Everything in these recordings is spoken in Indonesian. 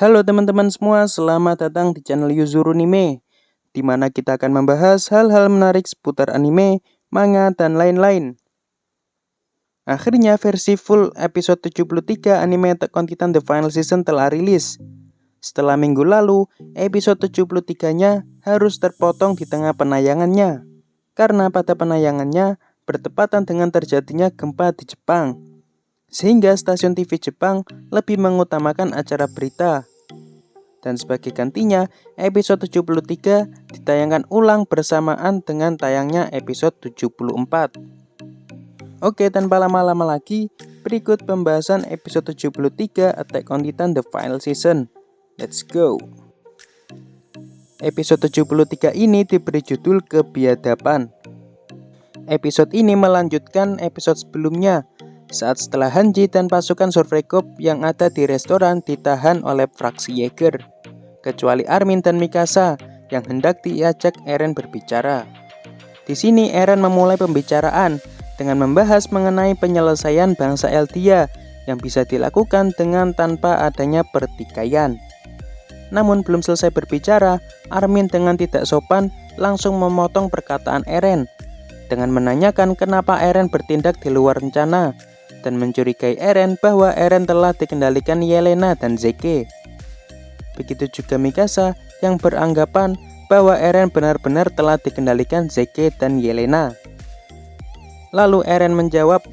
Halo teman-teman semua, selamat datang di channel Yuzuru Anime, di mana kita akan membahas hal-hal menarik seputar anime, manga, dan lain-lain. Akhirnya versi full episode 73 anime Attack on Titan The Final Season telah rilis. Setelah minggu lalu, episode 73-nya harus terpotong di tengah penayangannya, karena pada penayangannya bertepatan dengan terjadinya gempa di Jepang, sehingga stasiun TV Jepang lebih mengutamakan acara berita. Dan sebagai gantinya, episode 73 ditayangkan ulang bersamaan dengan tayangnya episode 74. Oke, tanpa lama-lama lagi, berikut pembahasan episode 73 Attack on Titan The Final Season. Let's go! Episode 73 ini diberi judul Kebiadaban. Episode ini melanjutkan episode sebelumnya, saat setelah Hanji dan pasukan Survey Corps yang ada di restoran ditahan oleh fraksi Jaeger, kecuali Armin dan Mikasa yang hendak diajak Eren berbicara. Di sini Eren memulai pembicaraan dengan membahas mengenai penyelesaian bangsa Eldia yang bisa dilakukan dengan tanpa adanya pertikaian. Namun belum selesai berbicara, Armin dengan tidak sopan langsung memotong perkataan Eren dengan menanyakan kenapa Eren bertindak di luar rencana dan mencurigai Eren bahwa Eren telah dikendalikan Yelena dan Zeke. Begitu juga Mikasa yang beranggapan bahwa Eren benar-benar telah dikendalikan Zeke dan Yelena. Lalu Eren menjawab,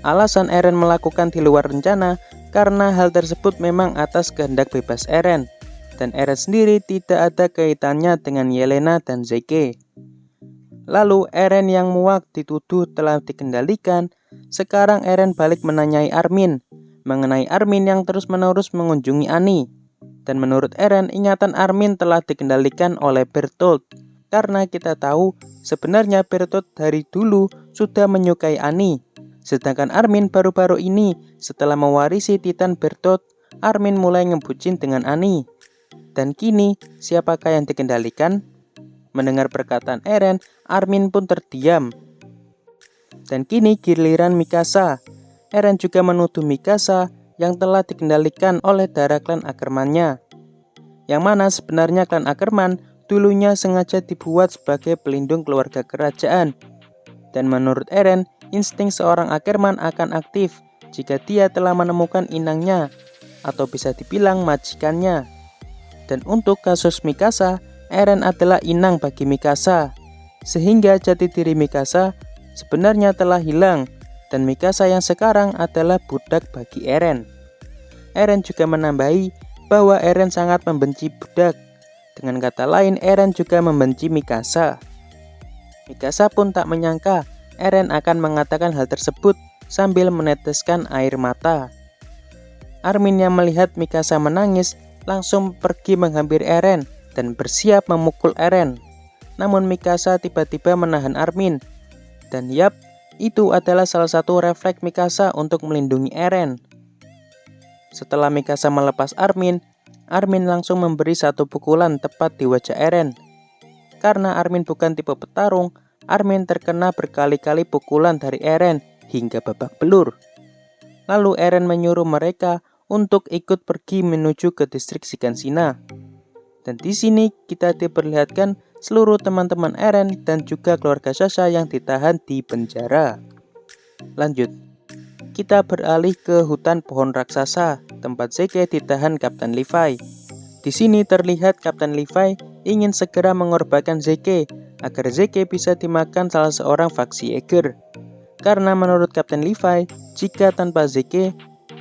alasan Eren melakukan di luar rencana karena hal tersebut memang atas kehendak bebas Eren, dan Eren sendiri tidak ada kaitannya dengan Yelena dan Zeke. Lalu Eren yang muak dituduh telah dikendalikan. Sekarang Eren balik menanyai Armin mengenai Armin yang terus-menerus mengunjungi Annie. Dan menurut Eren, ingatan Armin telah dikendalikan oleh Bertolt, karena kita tahu sebenarnya Bertolt dari dulu sudah menyukai Annie. Sedangkan Armin baru-baru ini setelah mewarisi Titan Bertolt, Armin mulai ngebucin dengan Annie. Dan kini siapakah yang dikendalikan? Mendengar perkataan Eren, Armin pun terdiam. Dan kini giliran Mikasa. Eren juga menuduh Mikasa yang telah dikendalikan oleh darah klan Ackerman-nya, yang mana sebenarnya klan Ackerman dulunya sengaja dibuat sebagai pelindung keluarga kerajaan. Dan menurut Eren, insting seorang Ackerman akan aktif jika dia telah menemukan inangnya, atau bisa dibilang majikannya. Dan untuk kasus Mikasa, Eren adalah inang bagi Mikasa, sehingga jati diri Mikasa sebenarnya telah hilang, dan Mikasa yang sekarang adalah budak bagi Eren. Eren juga menambahi bahwa Eren sangat membenci budak. Dengan kata lain, Eren juga membenci Mikasa. Mikasa pun tak menyangka Eren akan mengatakan hal tersebut sambil meneteskan air mata. Armin yang melihat Mikasa menangis langsung pergi menghampiri Eren dan bersiap memukul Eren. Namun Mikasa tiba-tiba menahan Armin. Dan yap, itu adalah salah satu refleks Mikasa untuk melindungi Eren. Setelah Mikasa melepas Armin, Armin langsung memberi satu pukulan tepat di wajah Eren. Karena Armin bukan tipe petarung, Armin terkena berkali-kali pukulan dari Eren hingga babak belur. Lalu Eren menyuruh mereka untuk ikut pergi menuju ke distrik Shiganshina. Dan di sini kita diperlihatkan seluruh teman-teman Eren dan juga keluarga Sasha yang ditahan di penjara. Lanjut, kita beralih ke hutan pohon raksasa, tempat Zeke ditahan Kapten Levi. Di sini terlihat Kapten Levi ingin segera mengorbankan Zeke agar Zeke bisa dimakan salah seorang faksi Jaeger. Karena menurut Kapten Levi, jika tanpa Zeke,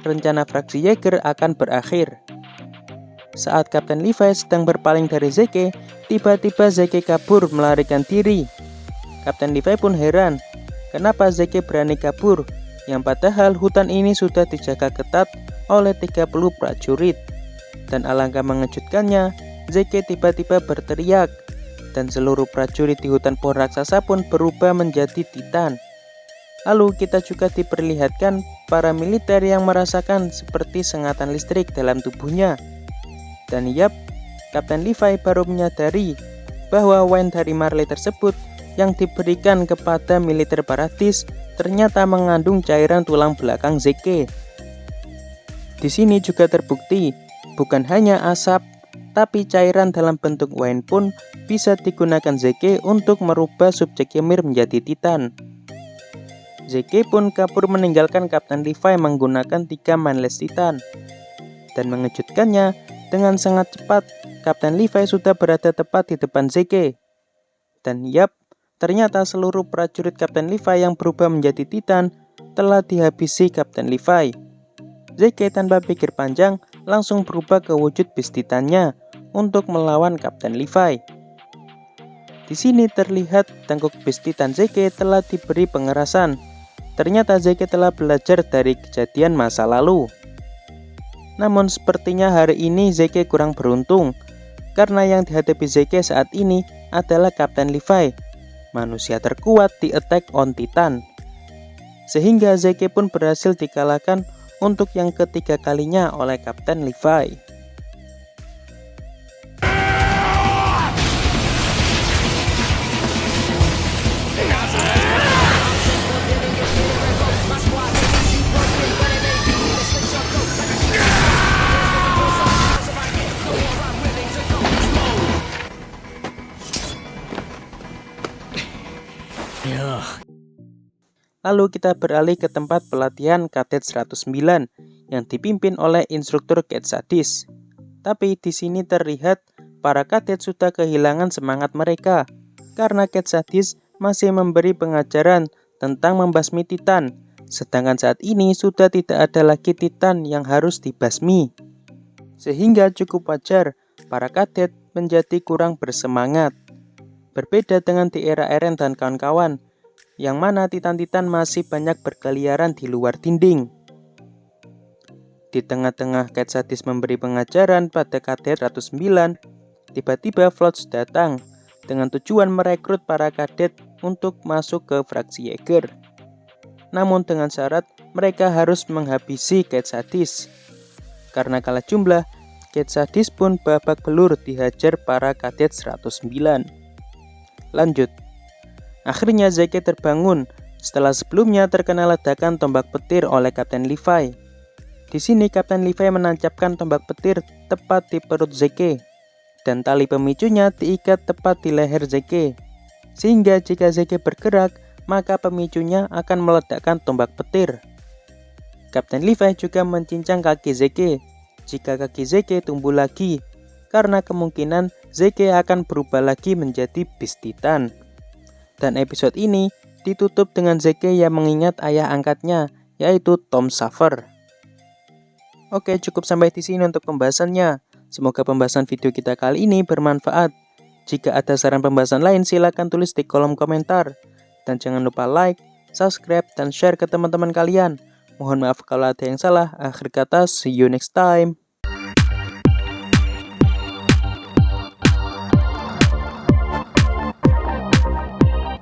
rencana fraksi Jaeger akan berakhir. Saat Kapten Levi sedang berpaling dari Zeke, tiba-tiba Zeke kabur melarikan diri. Kapten Levi pun heran, kenapa Zeke berani kabur, yang padahal hutan ini sudah dijaga ketat oleh 30 prajurit. Dan alangkah mengejutkannya, Zeke tiba-tiba berteriak, dan seluruh prajurit di hutan pohon raksasa pun berubah menjadi Titan. Lalu kita juga diperlihatkan para militer yang merasakan seperti sengatan listrik dalam tubuhnya. Dan yap, Kapten Levi baru menyadari bahwa wine dari Marley tersebut yang diberikan kepada militer Paradis ternyata mengandung cairan tulang belakang Zeke. Di sini juga terbukti bukan hanya asap, tapi cairan dalam bentuk wine pun bisa digunakan Zeke untuk merubah subjek Ymir menjadi Titan. Zeke pun kabur meninggalkan Kapten Levi menggunakan 3 Mindless Titan. Dan mengejutkannya, dengan sangat cepat, Kapten Levi sudah berada tepat di depan Zeke. Dan yap, ternyata seluruh prajurit Kapten Levi yang berubah menjadi Titan telah dihabisi Kapten Levi. Zeke tanpa pikir panjang langsung berubah ke wujud Beast Titannya untuk melawan Kapten Levi. Di sini terlihat tengkuk Beast Titan Zeke telah diberi pengerasan. Ternyata Zeke telah belajar dari kejadian masa lalu. Namun sepertinya hari ini Zeke kurang beruntung, karena yang dihadapi Zeke saat ini adalah Kapten Levi, manusia terkuat di Attack on Titan. Sehingga Zeke pun berhasil dikalahkan untuk yang ketiga kalinya oleh Kapten Levi. Lalu kita beralih ke tempat pelatihan Kadet 109 yang dipimpin oleh instruktur Cat Sadis. Tapi di sini terlihat para kadet sudah kehilangan semangat mereka karena Cat Sadis masih memberi pengajaran tentang membasmi Titan, sedangkan saat ini sudah tidak ada lagi Titan yang harus dibasmi. Sehingga cukup wajar para kadet menjadi kurang bersemangat. Berbeda dengan di era Eren dan kawan-kawan, yang mana Titan-Titan masih banyak berkeliaran di luar dinding. Di tengah-tengah Cat Sadis memberi pengajaran pada Kadet 109, tiba-tiba Floats datang dengan tujuan merekrut para kadet untuk masuk ke fraksi Jaeger. Namun dengan syarat mereka harus menghabisi Cat Sadis. Karena kalah jumlah, Cat Sadis pun babak belur dihajar para Kadet 109. Lanjut. Akhirnya Zeke terbangun setelah sebelumnya terkena ledakan tombak petir oleh Kapten Levi. Di sini Kapten Levi menancapkan tombak petir tepat di perut Zeke, dan tali pemicunya diikat tepat di leher Zeke. Sehingga jika Zeke bergerak, maka pemicunya akan meledakkan tombak petir. Kapten Levi juga mencincang kaki Zeke jika kaki Zeke tumbuh lagi, karena kemungkinan Zeke akan berubah lagi menjadi Beast Titan. Dan episode ini ditutup dengan Zeke yang mengingat ayah angkatnya, yaitu Tom Saver. Oke, cukup sampai di sini untuk pembahasannya. Semoga pembahasan video kita kali ini bermanfaat. Jika ada saran pembahasan lain, silakan tulis di kolom komentar. Dan jangan lupa like, subscribe, dan share ke teman-teman kalian. Mohon maaf kalau ada yang salah. Akhir kata, see you next time.